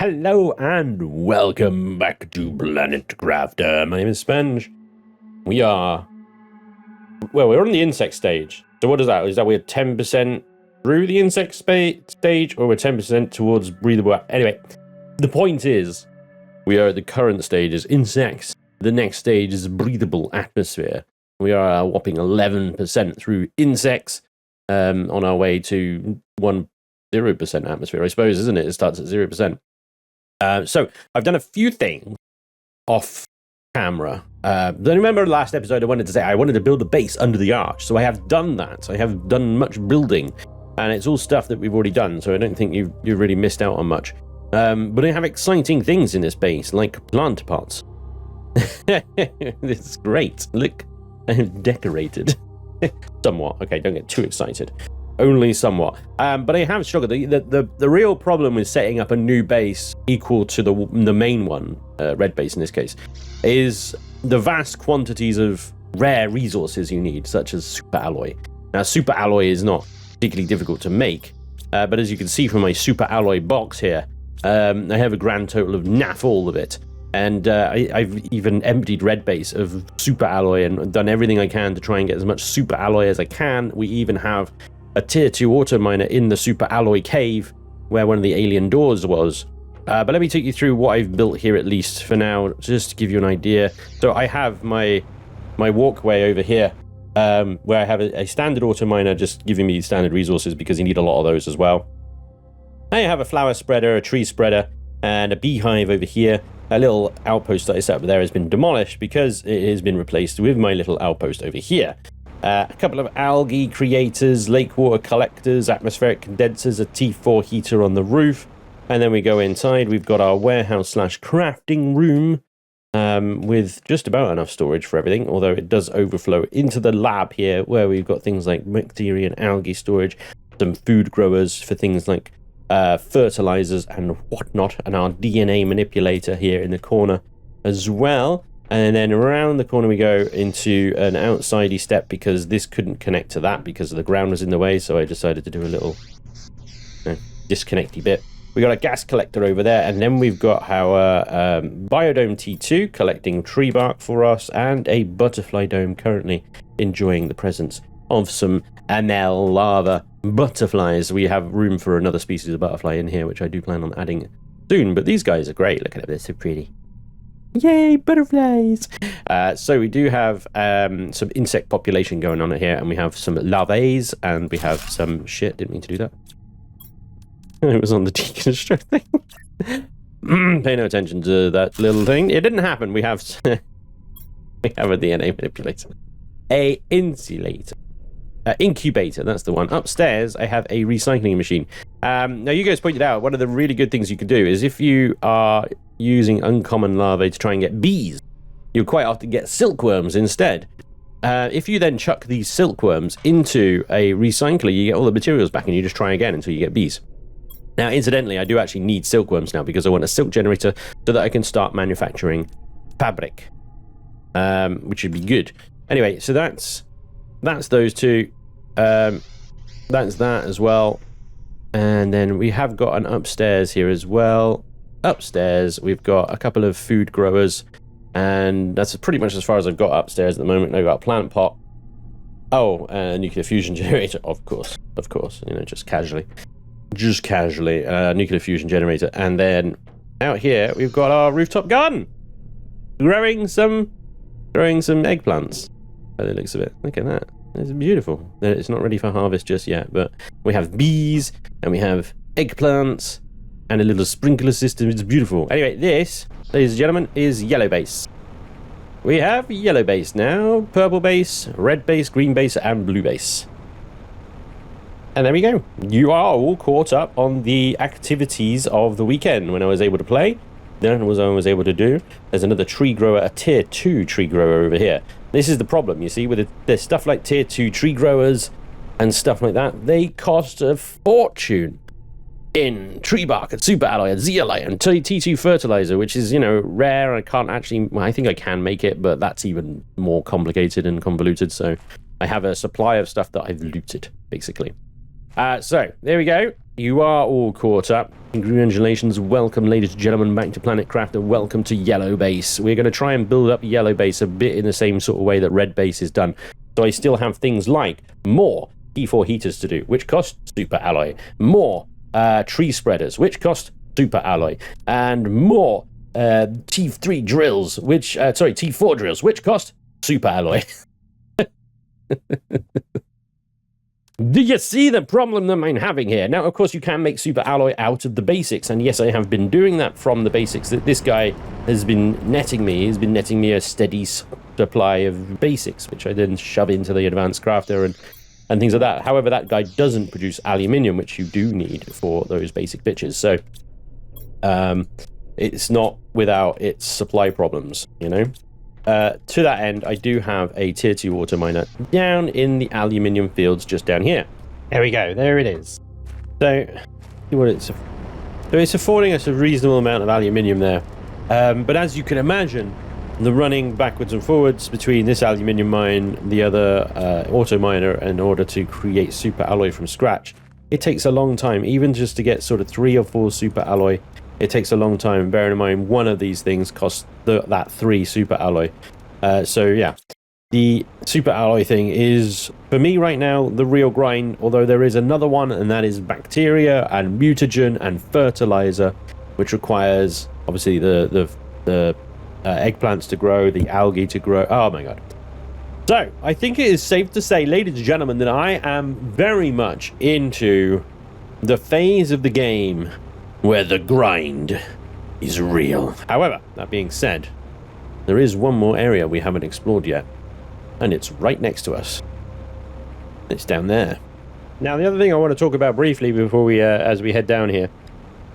Hello and welcome back to Planet Crafter. My name is Spanj. We're on the insect stage. So what is that? Is that we're 10% through the insect stage, or we're 10% towards breathable? Anyway, the point is, we are at the current stage is insects. The next stage is breathable atmosphere. We are a whopping 11% through insects, on our way to 0% atmosphere, I suppose, isn't it? It starts at 0%. So I've done a few things off camera. Then remember the last episode I wanted to say I wanted to build a base under the arch. So I have done that. I have done much building, and it's all stuff that we've already done. So I don't think you've really missed out on much. But I have exciting things in this base, like plant pots. This is great. Look, I have decorated. Somewhat. Okay, don't get too excited. Only somewhat. But I have struggled. The real problem with setting up a new base equal to the main one, red base in this case, is the vast quantities of rare resources you need, such as super alloy. Now, super alloy is not particularly difficult to make, but as you can see from my super alloy box here, I have a grand total of naff all of it. And I've even emptied red base of super alloy and done everything I can to try and get as much super alloy as I can. We even have a tier 2 auto miner in the super alloy cave where one of the alien doors was. But let me take you through what I've built here, at least for now, just to give you an idea. So I have my walkway over here, where I have a standard auto miner just giving me standard resources because you need a lot of those as well. I have a flower spreader, a tree spreader, and a beehive over here. A little outpost that I set up there has been demolished because it has been replaced with my little outpost over here. A couple of algae creators, lake water collectors, atmospheric condensers, a T4 heater on the roof, and then we go inside. We've got our warehouse / crafting room with just about enough storage for everything, although it does overflow into the lab here where we've got things like bacteria and algae storage, some food growers for things like fertilizers and whatnot, and our DNA manipulator here in the corner as well. And then around the corner we go into an outsidey step because this couldn't connect to that because the ground was in the way, so I decided to do a little disconnecty bit. We got a gas collector over there, and then we've got our biodome T2 collecting tree bark for us, and a butterfly dome currently enjoying the presence of some ML lava butterflies. We have room for another species of butterfly in here, which I do plan on adding soon, but these guys are great. Look at them, they're so pretty. Yay, butterflies! So we do have some insect population going on here, and we have some larvae, and we have some shit. Didn't mean to do that. It was on the deconstruct thing. Pay no attention to that little thing. It didn't happen. We have a DNA manipulator, a insulator, incubator. That's the one. Upstairs, I have a recycling machine. Now, you guys pointed out one of the really good things you can do is if you are using uncommon larvae to try and get bees, you'll quite often get silkworms instead. If you then chuck these silkworms into a recycler, you get all the materials back and you just try again until you get bees. Now, incidentally, I do actually need silkworms now because I want a silk generator so that I can start manufacturing fabric, which would be good. Anyway, so that's those two. That's that as well. And then we have got an upstairs here as well. Upstairs, we've got a couple of food growers, and that's pretty much as far as I've got upstairs at the moment. I've got a plant pot. Oh, a nuclear fusion generator, of course, you know, just casually, nuclear fusion generator. And then out here, we've got our rooftop garden, growing some eggplants. By the looks of it, look at that. It's beautiful. It's not ready for harvest just yet, but we have bees and we have eggplants and a little sprinkler system. It's beautiful. Anyway, this, ladies and gentlemen, is yellow base. We have yellow base now, purple base, red base, green base, and blue base. And there we go. You are all caught up on the activities of the weekend when I was able to play. Then was I was able to do. There's another tree grower, a tier 2 tree grower over here. This is the problem, you see, with there's stuff like tier 2 tree growers and stuff like that. They cost a fortune in tree bark and super alloy and zeolite and T2 fertilizer, which is, you know, rare. I can't actually, well, I think I can make it, but that's even more complicated and convoluted. So I have a supply of stuff that I've looted, basically. So there we go. you are all caught up. Congratulations, welcome ladies and gentlemen back to Planet Craft, and welcome to Yellow Base. We're going to try and build up Yellow Base a bit in the same sort of way that Red Base is done. So I still have things like more T4 heaters to do, which cost super alloy, more tree spreaders, which cost super alloy, and more T3 drills, which T4 drills, which cost super alloy. Do you see the problem that I'm having here? Now, of course, you can make super alloy out of the basics, and yes, I have been doing that from the basics. This guy has been netting me. He's been netting me a steady supply of basics, which I then shove into the advanced crafter and things like that. However, that guy doesn't produce aluminium, which you do need for those basic bitches. So, it's not without its supply problems, you know? To that end, I do have a tier 2 water miner down in the aluminium fields just down here. There we go, there it is. So, see what it's affording us a reasonable amount of aluminium there. But as you can imagine, the running backwards and forwards between this aluminium mine, the other auto miner, in order to create super alloy from scratch, it takes a long time, even just to get sort of 3 or 4 super alloy. It takes a long time, bearing in mind one of these things costs that 3 super alloy. So yeah, the super alloy thing is, for me right now, the real grind, although there is another one, and that is bacteria and mutagen and fertilizer, which requires, obviously, the eggplants to grow, the algae to grow. Oh my god. So, I think it is safe to say, ladies and gentlemen, that I am very much into the phase of the game where the grind is real. However, that being said, there is one more area we haven't explored yet, and it's right next to us. It's down there. Now, the other thing I want to talk about briefly before we, as we head down here,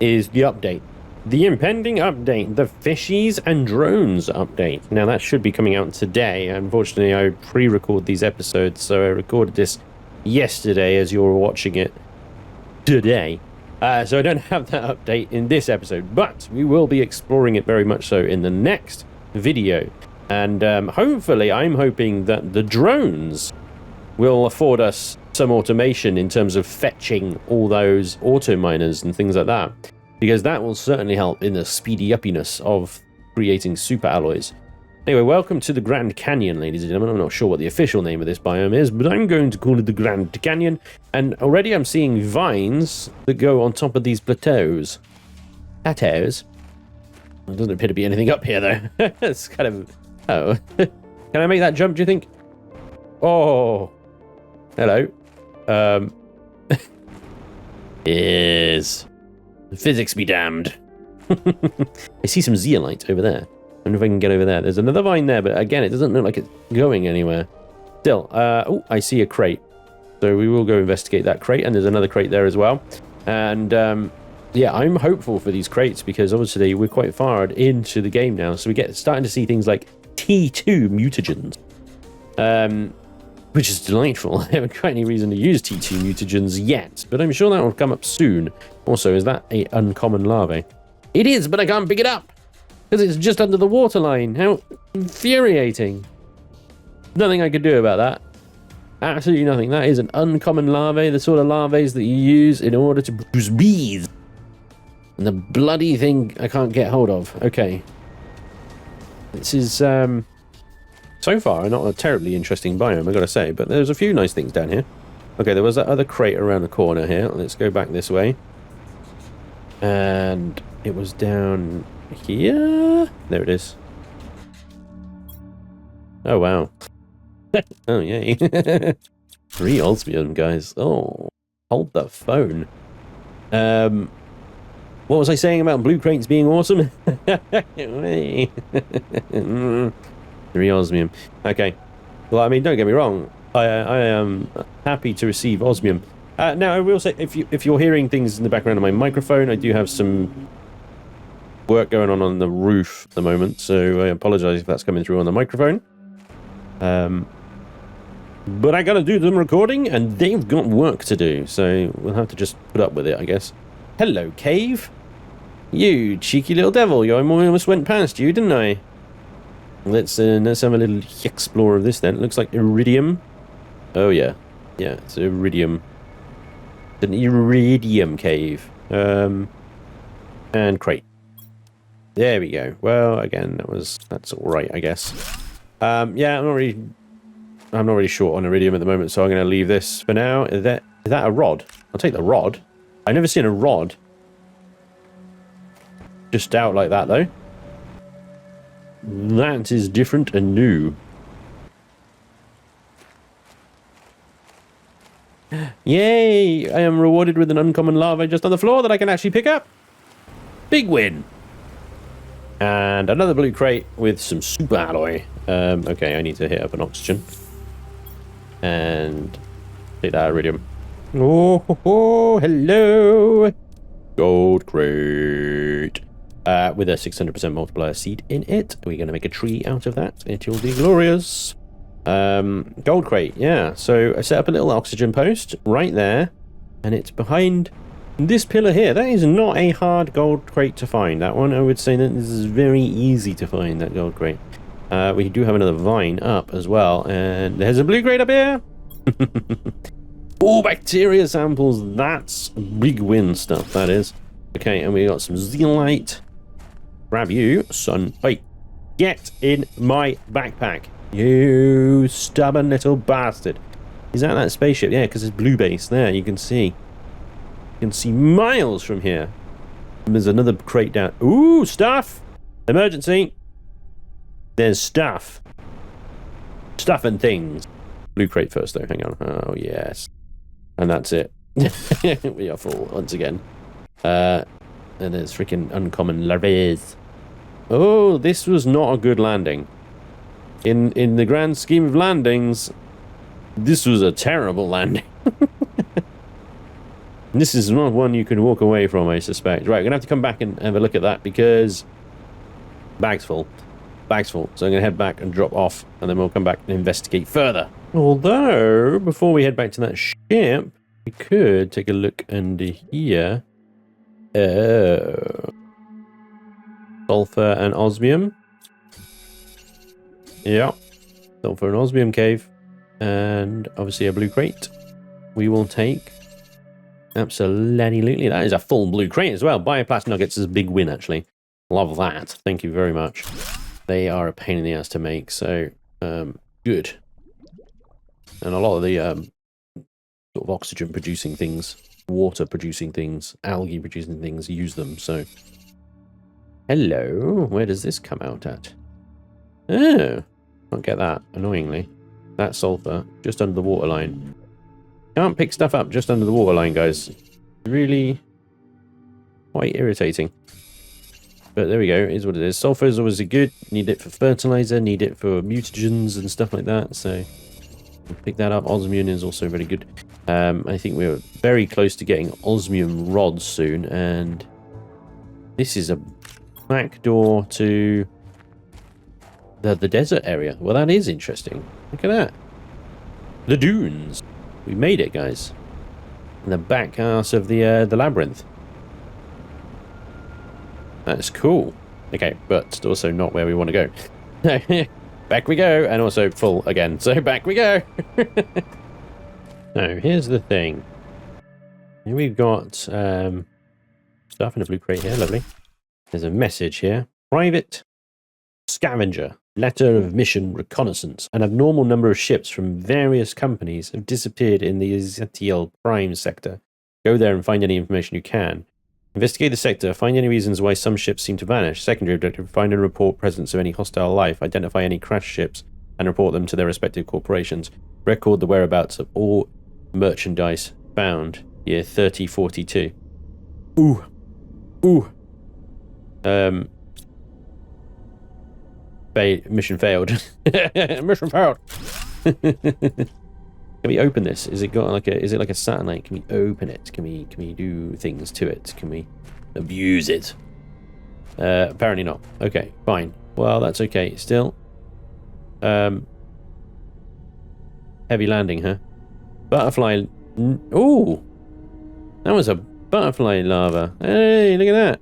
is the update. The impending update, the fishies and drones update. Now, that should be coming out today. Unfortunately, I pre-record these episodes, so I recorded this yesterday as you're watching it today. So I don't have that update in this episode, but we will be exploring it very much so in the next video. And hopefully, I'm hoping that the drones will afford us some automation in terms of fetching all those auto miners and things like that, because that will certainly help in the speedy uppiness of creating super alloys. Anyway, welcome to the Grand Canyon, ladies and gentlemen. I'm not sure what the official name of this biome is, but I'm going to call it the Grand Canyon. And already I'm seeing vines that go on top of these plateaus. Plateaus? There doesn't appear to be anything up here, though. It's kind of... Oh. Can I make that jump, do you think? Oh. Hello. Yes. Physics be damned. I see some zeolite over there. I wonder if I can get over there. There's another vine there, but again, it doesn't look like it's going anywhere. Still, oh, I see a crate. So we will go investigate that crate, and there's another crate there as well. And yeah, I'm hopeful for these crates because obviously we're quite far into the game now. So we starting to see things like T2 mutagens, which is delightful. I haven't got any reason to use T2 mutagens yet, but I'm sure that will come up soon. Also, is that a uncommon larvae? It is, but I can't pick it up because it's just under the waterline. How infuriating. Nothing I could do about that. Absolutely nothing. That is an uncommon larvae, the sort of larvae that you use in order to produce bees. And the bloody thing I can't get hold of. Okay. This is, so far, not a terribly interesting biome, I gotta say, but there's a few nice things down here. Okay, there was that other crate around the corner here. Let's go back this way. And it was down here. There it is. Oh, wow. Oh, yay. 3 osmium, guys. Oh, hold the phone. What was I saying about blue crates being awesome? 3 osmium. Okay. Well, I mean, don't get me wrong. I am happy to receive osmium. Now, I will say, if you're hearing things in the background of my microphone, I do have some work going on the roof at the moment, so I apologize if that's coming through on the microphone. But I gotta do them recording, and they've got work to do, so we'll have to just put up with it, I guess. Hello, cave. You cheeky little devil. I almost went past you, didn't I? Let's have a little explore of this then. It looks like iridium. Oh, yeah. Yeah, it's iridium. It's an iridium cave. And crate. There we go. Well, again, that's all right, I guess. Yeah, I'm not really short on iridium at the moment, so I'm going to leave this for now. Is that a rod? I'll take the rod. I've never seen a rod just out like that, though. That is different and new. Yay! I am rewarded with an uncommon lava just on the floor that I can actually pick up. Big win. And another blue crate with some super alloy. Okay, I need to hit up an oxygen. And take that iridium. Oh, hello! Gold crate. With a 600% multiplier seed in it. We're going to make a tree out of that. It will be glorious. Gold crate, yeah. So I set up a little oxygen post right there. And it's behind this pillar here. That is not a hard gold crate to find. That one, I would say that this is very easy to find, that gold crate. We do have another vine up as well. And there's a blue crate up here. Oh, bacteria samples. That's big win stuff, that is. Okay, and we got some zeolite. Grab you, son. Wait, get in my backpack. You stubborn little bastard. Is that spaceship? Yeah, because it's blue base there. You can see. You can see miles from here. And there's another crate down. Ooh, stuff. Emergency. There's stuff. Stuff and things. Blue crate first, though. Hang on. Oh, yes. And that's it. We are full once again. And there's freaking uncommon larvae. Oh, this was not a good landing. In the grand scheme of landings, this was a terrible landing. This is not one you can walk away from, I suspect. Right, we're going to have to come back and have a look at that because bag's full. Bag's full. So I'm going to head back and drop off, and then we'll come back and investigate further. Although, before we head back to that ship, we could take a look under here. Sulfur and osmium. Yeah. Sulfur and osmium cave. And obviously a blue crate. We will take. Absolutely. That is a full blue crate as well. Bioplast nuggets is a big win, actually. Love that. Thank you very much. They are a pain in the ass to make, so good. And a lot of the sort of oxygen producing things, water producing things, algae producing things use them, so. Hello, where does this come out at? Oh, can't get that, annoyingly. That's sulfur, just under the waterline. Can't pick stuff up just under the waterline, guys. Really quite irritating. But there we go, it is what it is. Sulfur is always good. Need it for fertilizer, need it for mutagens and stuff like that, so pick that up. Osmium is also very good. I think we're very close to getting osmium rods soon, and this is a back door to the desert area. Well, that is interesting. Look at that. The dunes. We made it, guys. In the back ass of the labyrinth. That's cool. Okay, but also not where we want to go. Back we go, and also full again. So back we go. Now, here's the thing. Here we've got stuff in a blue crate here. Lovely. There's a message here. Private scavenger. Letter of mission reconnaissance. An abnormal number of ships from various companies have disappeared in the Zetiel Prime sector. Go there and find any information you can. Investigate the sector. Find any reasons why some ships seem to vanish. Secondary objective. Find and report presence of any hostile life. Identify any crashed ships and report them to their respective corporations. Record the whereabouts of all merchandise found. Year 3042. Ooh. Ooh. Mission failed. Mission failed. Can we open this? Is it got like a? Is it like a satellite? Can we open it? Can we do things to it? Can we abuse it? Apparently not. Okay, fine. Well, that's okay. Still, heavy landing, huh? Butterfly. Ooh, that was a butterfly lava. Hey, look at that.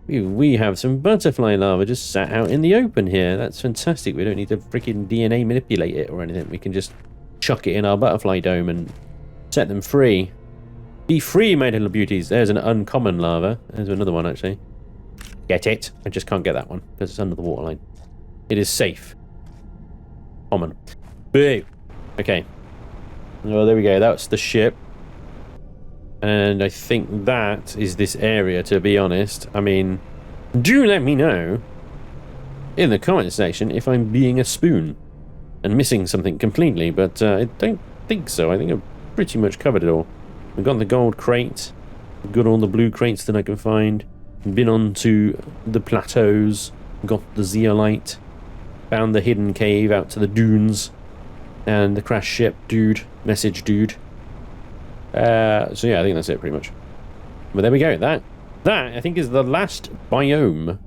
We have some butterfly lava just sat out in the open here. That's fantastic. We don't need to freaking DNA manipulate it or anything. We can just chuck it in our butterfly dome and Set them free. Be free, my little beauties. There's an uncommon lava. There's another one, actually. Get it? I just can't get that one because it's under the waterline. It is safe. Common. Boo! Okay. Well, there we go. That's the ship. And I think that is this area, to be honest. I mean, do let me know in the comment section if I'm being a spoon and missing something completely, but I don't think so. I think I've pretty much covered it all. We've got the gold crate. We've got all the blue crates that I can find. Been on to the plateaus. Got the zeolite. Found the hidden cave out to the dunes. And the crash ship dude. Message dude. So yeah, I think that's it pretty much. But there we go. That I think is the last biome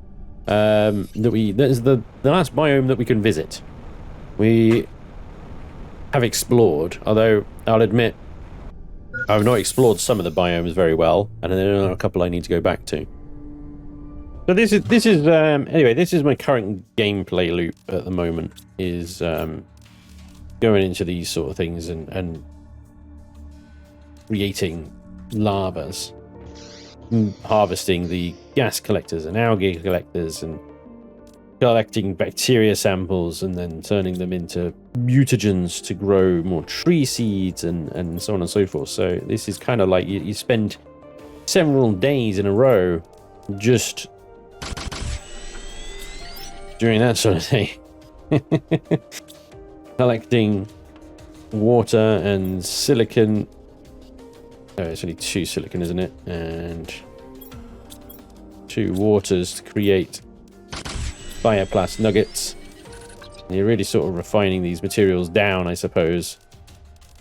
that is the last biome that we can visit. We have explored, although I'll admit I've not explored some of the biomes very well, and there are a couple I need to go back to. So this is anyway, this is my current gameplay loop at the moment, is going into these sort of things and creating lavas, harvesting the gas collectors and algae collectors, and collecting bacteria samples and then turning them into mutagens to grow more tree seeds and so on and so forth. So this is kind of like you spend several days in a row just doing that sort of thing. Collecting water and silicon. Oh, it's only 2 silicon, isn't it? And 2 waters to create bioplast nuggets. And you're really sort of refining these materials down, I suppose,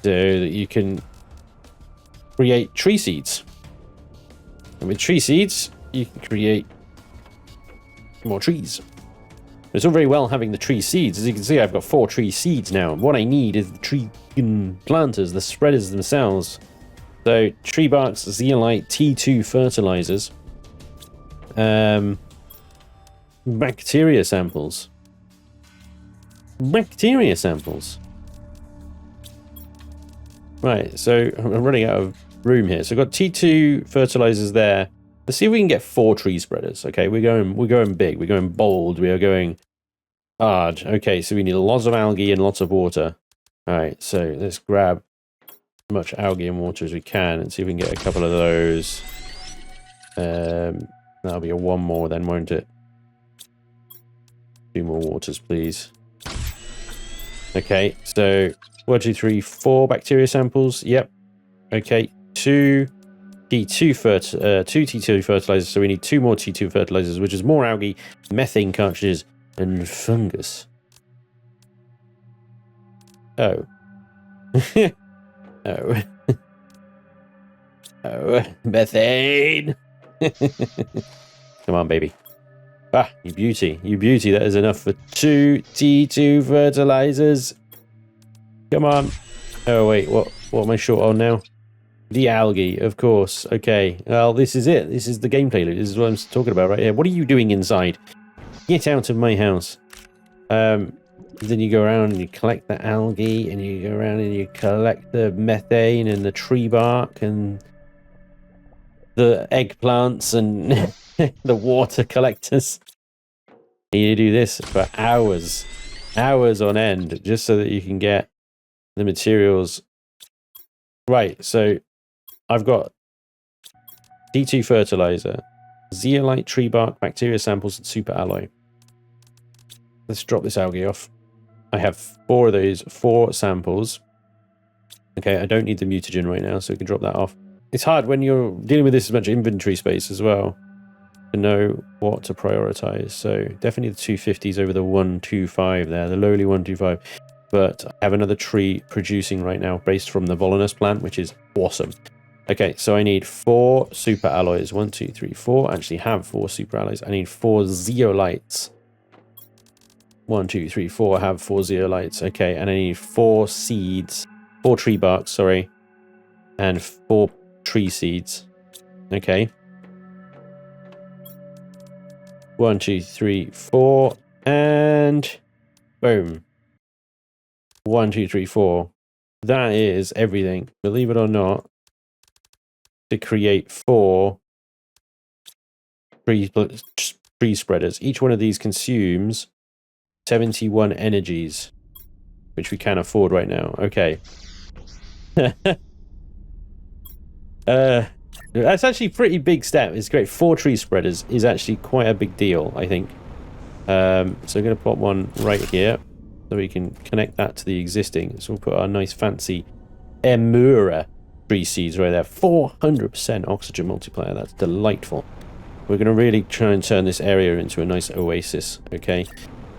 so that you can create tree seeds. And with tree seeds, you can create more trees. It's all very well having the tree seeds. As you can see, I've got 4 tree seeds now. What I need is the tree planters, the spreaders themselves. So, tree barks, zeolite, T2 fertilizers, bacteria samples. Bacteria samples. Right, so I'm running out of room here. So I've got T2 fertilizers there. Let's see if we can get 4 tree spreaders. Okay, we're going big, we're going bold, we are going hard. Okay, so we need lots of algae and lots of water. Alright, so let's grab as much algae and water as we can and see if we can get a couple of those. That'll be a 1 more then, won't it? 2 more waters, please. Okay, so 1, 2, 3, 4 bacteria samples. Yep. Okay, 2 T2 fertilizers. So we need 2 more T2 fertilizers, which is more algae, methane cartridges, and fungus. Oh. Oh. Oh, methane. Come on, baby. Ah, you beauty. You beauty. That is enough for 2 T2 fertilizers. Come on. Oh, wait. What am I short on now? The algae, of course. Okay. Well, this is it. This is the gameplay loop. This is what I'm talking about right here. What are you doing inside? Get out of my house. Then you go around and you collect the algae, and you go around and you collect the methane and the tree bark and the eggplants and the water collectors. You do this for hours on end, just so that you can get the materials. Right, so I've got T2 fertilizer, zeolite, tree bark, bacteria samples, and super alloy. Let's drop this algae off. I have 4 of those, 4 samples. Okay, I don't need the mutagen right now, so we can drop that off. It's hard when you're dealing with this much inventory space as well to know what to prioritize. So definitely the 250s over the 125 there, the lowly 125. But I have another tree producing right now based from the Volanus plant, which is awesome. Okay, so I need 4 super alloys. 1, 2, 3, 4. I actually have 4 super alloys. I need 4 zeolites. 1, 2, 3, 4. I have 4 zeolites. Okay, and I need 4 seeds. 4 tree barks, sorry. And 4 tree seeds. Okay. 1, 2, 3, 4. And boom. 1, 2, 3, 4. that is everything, believe it or not, to create 4 tree spreaders. Each one of these consumes 71 energies, which we can't afford right now. Okay. That's actually a pretty big step. It's great. 4 tree spreaders is actually quite a big deal, I think. So I'm going to put one right here so we can connect that to the existing. So we'll put our nice fancy Emura tree seeds right there. 400% oxygen multiplier. That's delightful. We're going to really try and turn this area into a nice oasis. Okay.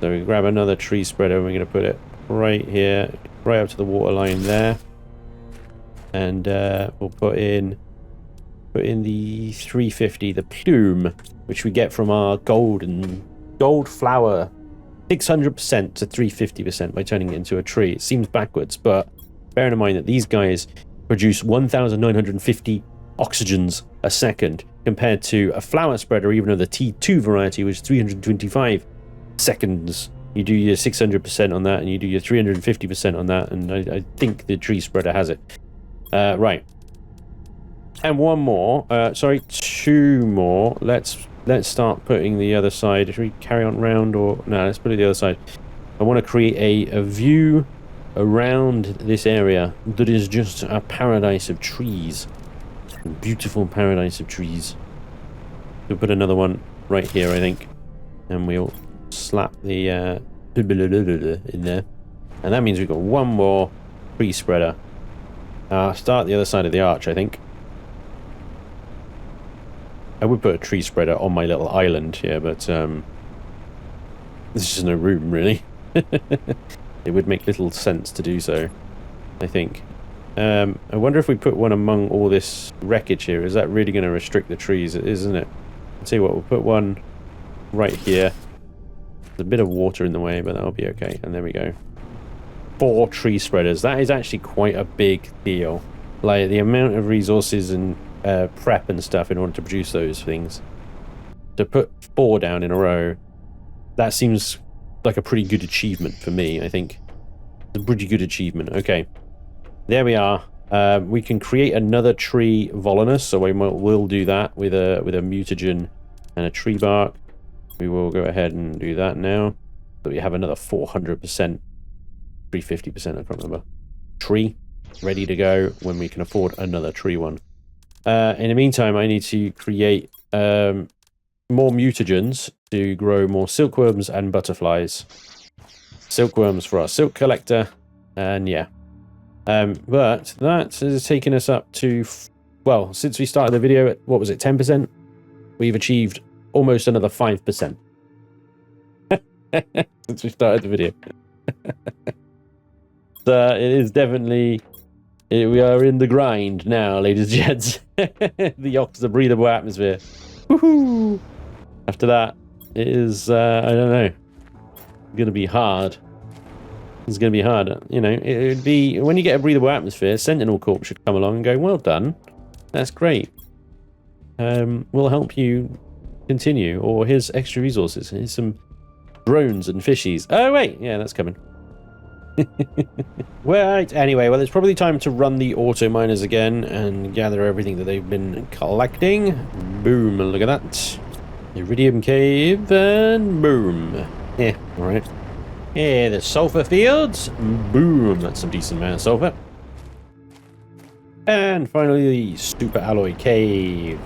So we grab another tree spreader. We're going to put it right here, right up to the water line there. And we'll put in the 350, the plume, which we get from our gold flower, 600% to 350% by turning it into a tree. It seems backwards, but bearing in mind that these guys produce 1,950 oxygens a second compared to a flower spreader, even of the T2 variety, which is 325 seconds. You do your 600% on that, and you do your 350% on that, and I think the tree spreader has it. Right. And one more. Sorry, 2 more. Let's start putting the other side. Should we carry on round or... No, let's put it the other side. I want to create a view around this area that is just a paradise of trees. A beautiful paradise of trees. We'll put another one right here, I think. And we'll slap the in there. And that means we've got one more tree spreader. Start the other side of the arch, I think. I would put a tree spreader on my little island here, but there's just no room, really. It would make little sense to do so, I think. I wonder if we put one among all this wreckage here. Is that really going to restrict the trees? It is, isn't it? I'll tell you what, we'll put one right here. There's a bit of water in the way, but that'll be okay. And there we go. 4 tree spreaders. That is actually quite a big deal. Like, the amount of resources and prep and stuff in order to produce those things. To put 4 down in a row, that seems like a pretty good achievement for me, I think. It's a pretty good achievement. Okay. There we are. We can create another tree volanus, so we'll do that with a mutagen and a tree bark. We will go ahead and do that now. So we have another 400%, 350%, I can't remember. Tree ready to go when we can afford another tree one. In the meantime, I need to create more mutagens to grow more silkworms and butterflies. Silkworms for our silk collector, and yeah. But that has taken us up to, well, since we started the video at, what was it, 10%? We've achieved almost another 5%. Since we started the video. So it is definitely, we are in the grind now, ladies and gents. The breathable atmosphere. Woohoo! After that, it is, I don't know, going to be hard. It's going to be hard. You know, it would be, when you get a breathable atmosphere, Sentinel Corp should come along and go, well done. That's great. We'll help you continue. Or here's extra resources. Here's some drones and fishies. Oh, wait. Yeah, that's coming. Right. Anyway, well, it's probably time to run the auto miners again and gather everything that they've been collecting. Boom. Look at that. Iridium cave and boom. Yeah, all right. Yeah, the sulfur fields. Boom. That's some decent amount of sulfur. And finally, the super alloy cave.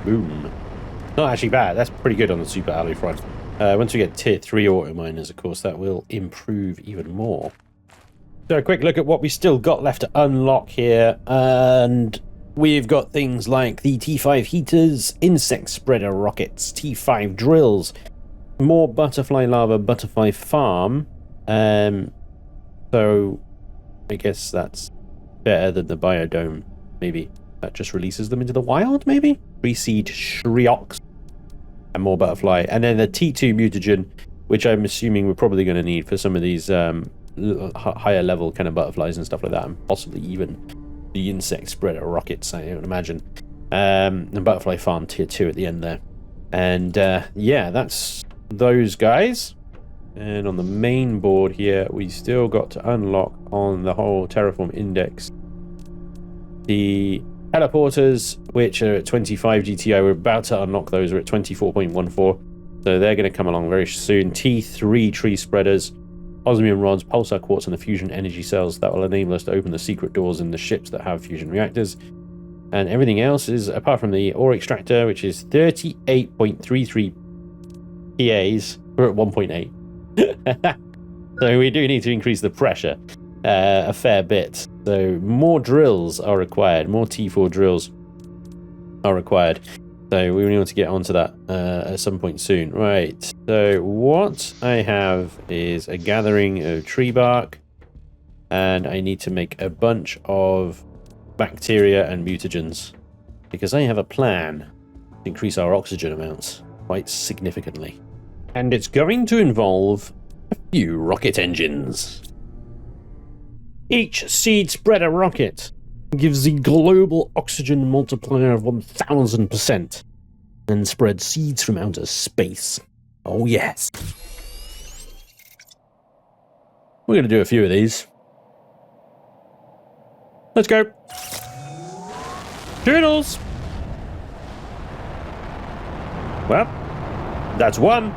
Boom. Not actually bad. That's pretty good on the super alloy front. Once we get tier 3 auto miners, of course, that will improve even more. So a quick look at what we still got left to unlock here. And we've got things like the T5 heaters, insect spreader rockets, T5 drills, more butterfly larva, butterfly farm. So I guess that's better than the biodome, maybe. That just releases them into the wild, maybe? Reseed shriox and more butterfly. And then the T2 mutagen, which I'm assuming we're probably going to need for some of these higher level kind of butterflies and stuff like that, and possibly even the insect spreader rockets, I would imagine. And butterfly farm tier 2 at the end there. And yeah, that's those guys. And on the main board here, we still got to unlock on the whole Terraform index the teleporters, which are at 25 GTI. We're about to unlock those. We're at 24.14. So they're going to come along very soon. T3 tree spreaders, osmium rods, pulsar quartz, and the fusion energy cells that will enable us to open the secret doors in the ships that have fusion reactors. And everything else is, apart from the ore extractor, which is 38.33 PAs, we're at 1.8. So we do need to increase the pressure a fair bit. So more drills are required, more T4 drills are required. So we need to get onto that at some point soon. Right, so what I have is a gathering of tree bark, and I need to make a bunch of bacteria and mutagens, because I have a plan to increase our oxygen amounts quite significantly. And it's going to involve a few rocket engines. Each seed spreader rocket gives the global oxygen multiplier of 1000% and spreads seeds from outer space. Oh yes. We're going to do a few of these. Let's go. Toodles! Well, that's one.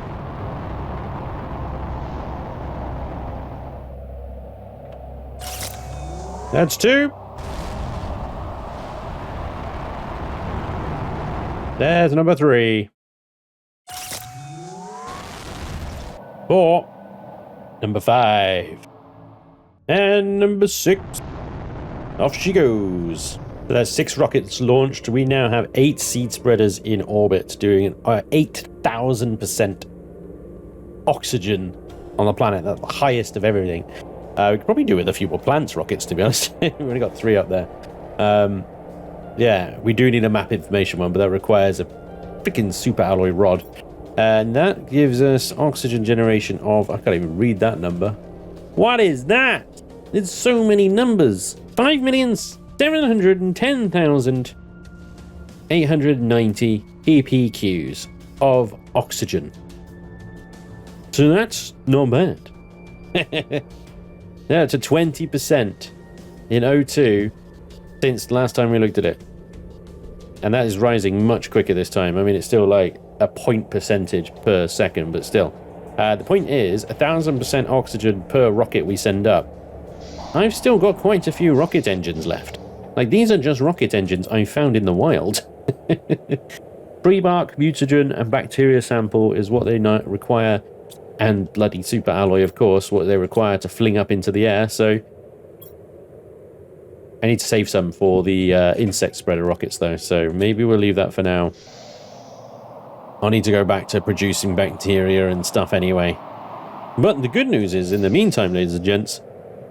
That's two. There's number 3. 4. Number 5. And number 6. Off she goes. So that's 6 rockets launched. We now have 8 seed spreaders in orbit doing 8,000% oxygen on the planet. That's the highest of everything. We could probably do with a few more plants rockets, to be honest. We've only got 3 up there. Yeah, we do need a map information one, but that requires a freaking super alloy rod. And that gives us oxygen generation of... I can't even read that number. What is that? There's so many numbers. 5,710,890 EPQs of oxygen. So that's not bad. Yeah, it's a 20% in O2 since last time we looked at it. And that is rising much quicker this time. I mean, it's still like a point percentage per second, but still. The point is, 1000% oxygen per rocket we send up. I've still got quite a few rocket engines left. Like, these are just rocket engines I found in the wild. Tree bark, mutagen, and bacteria sample is what they require. And bloody super alloy, of course, what they require to fling up into the air. So I need to save some for the insect spreader rockets, though. So maybe we'll leave that for now. I'll need to go back to producing bacteria and stuff anyway. But the good news is, in the meantime, ladies and gents,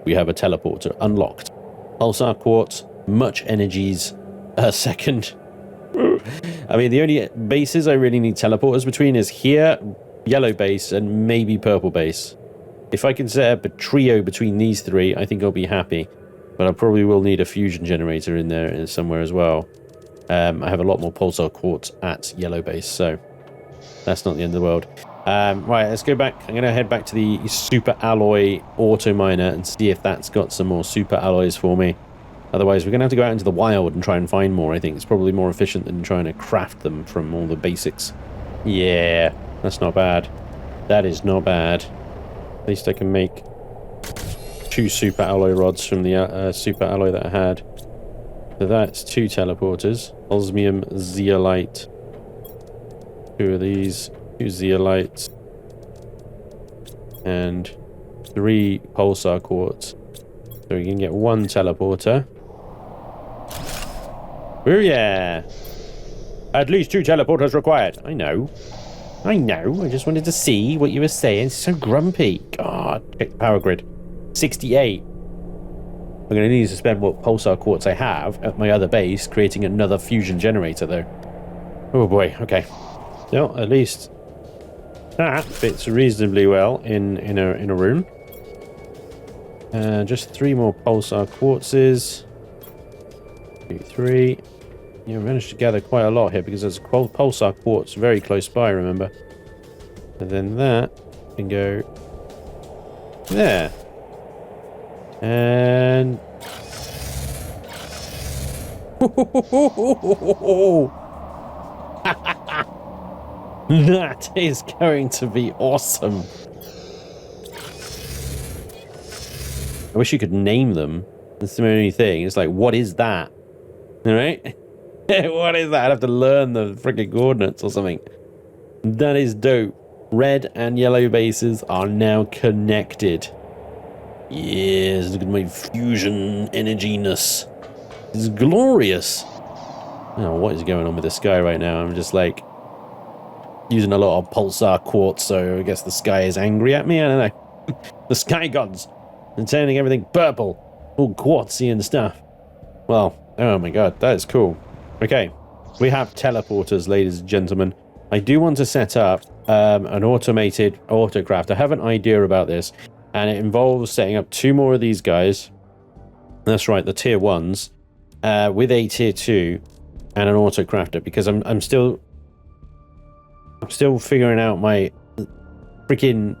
we have a teleporter unlocked. Pulsar quartz, much energies a second. I mean, the only bases I really need teleporters between is here, yellow base, and maybe purple base. If I can set up a trio between these 3, I think I'll be happy. But I probably will need a fusion generator in there somewhere as well. I have a lot more pulsar quartz at yellow base, so that's not the end of the world. Right, let's go back. I'm going to head back to the super alloy auto miner and see if that's got some more super alloys for me. Otherwise, we're going to have to go out into the wild and try and find more. I think it's probably more efficient than trying to craft them from all the basics. Yeah, that's not bad. That is not bad. At least I can make 2 super alloy rods from the super alloy that I had. So that's 2 teleporters. Osmium zeolite. 2 of these. 2 zeolites. And 3 pulsar quartz. So we can get 1 teleporter. Oh yeah! At least 2 teleporters required. I know. I know. I just wanted to see what you were saying. It's so grumpy. God, check the power grid. 68. I'm going to need to spend what pulsar quartz I have at my other base, creating another fusion generator, though. Oh boy. Okay. Well, at least that fits reasonably well in a room. Just 3 more pulsar quartzes. 2, 3. You managed to gather quite a lot here because there's a pulsar quartz very close by, remember? And then that can go There. And... that is going to be awesome. I wish you could name them. That's the only thing. It's like, what is that? All right? What is that? I'd have to learn the freaking coordinates or something. That is dope. Red and yellow bases are now connected. Yes, look at my fusion energy-ness. It's glorious. Oh, what is going on with the sky right now? I'm just like using a lot of pulsar quartz, so I guess the sky is angry at me. I don't know. The sky gods are turning everything purple, all quartzy and stuff. Well, oh my god, that is cool. Okay, we have teleporters, ladies and gentlemen. I do want to set up an automated autocraft. I have an idea about this, and it involves setting up 2 more of these guys. That's right, the tier 1s, with a tier 2 and an autocrafter, because I'm still figuring out my freaking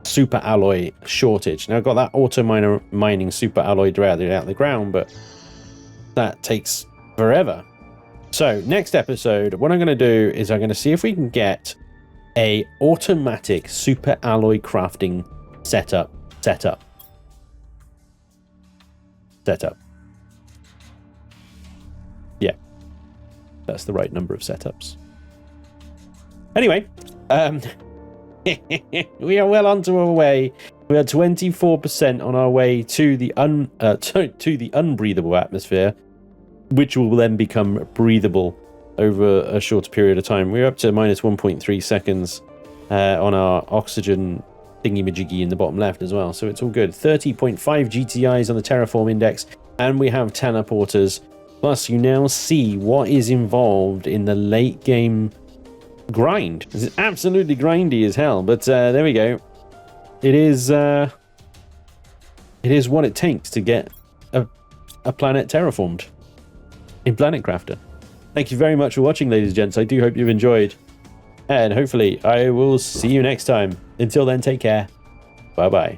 super alloy shortage. Now I've got that auto mining super alloy out of the ground, but that takes forever. So next episode, what I'm going to do is I'm going to see if we can get a automatic super alloy crafting setup. Yeah, that's the right number of setups. Anyway, we are well onto our way. We are 24% on our way to the unbreathable atmosphere, which will then become breathable over a shorter period of time. We're up to minus 1.3 seconds on our oxygen thingy-majiggy in the bottom left as well, so it's all good. 30.5 GTIs on the terraform index, and we have teleporters. Plus, you now see what is involved in the late game grind. This is absolutely grindy as hell, but there we go. It is what it takes to get a planet terraformed in Planet Crafter. Thank you very much for watching, ladies and gents. I do hope you've enjoyed, and hopefully I will see you next time. Until then, take care. Bye bye.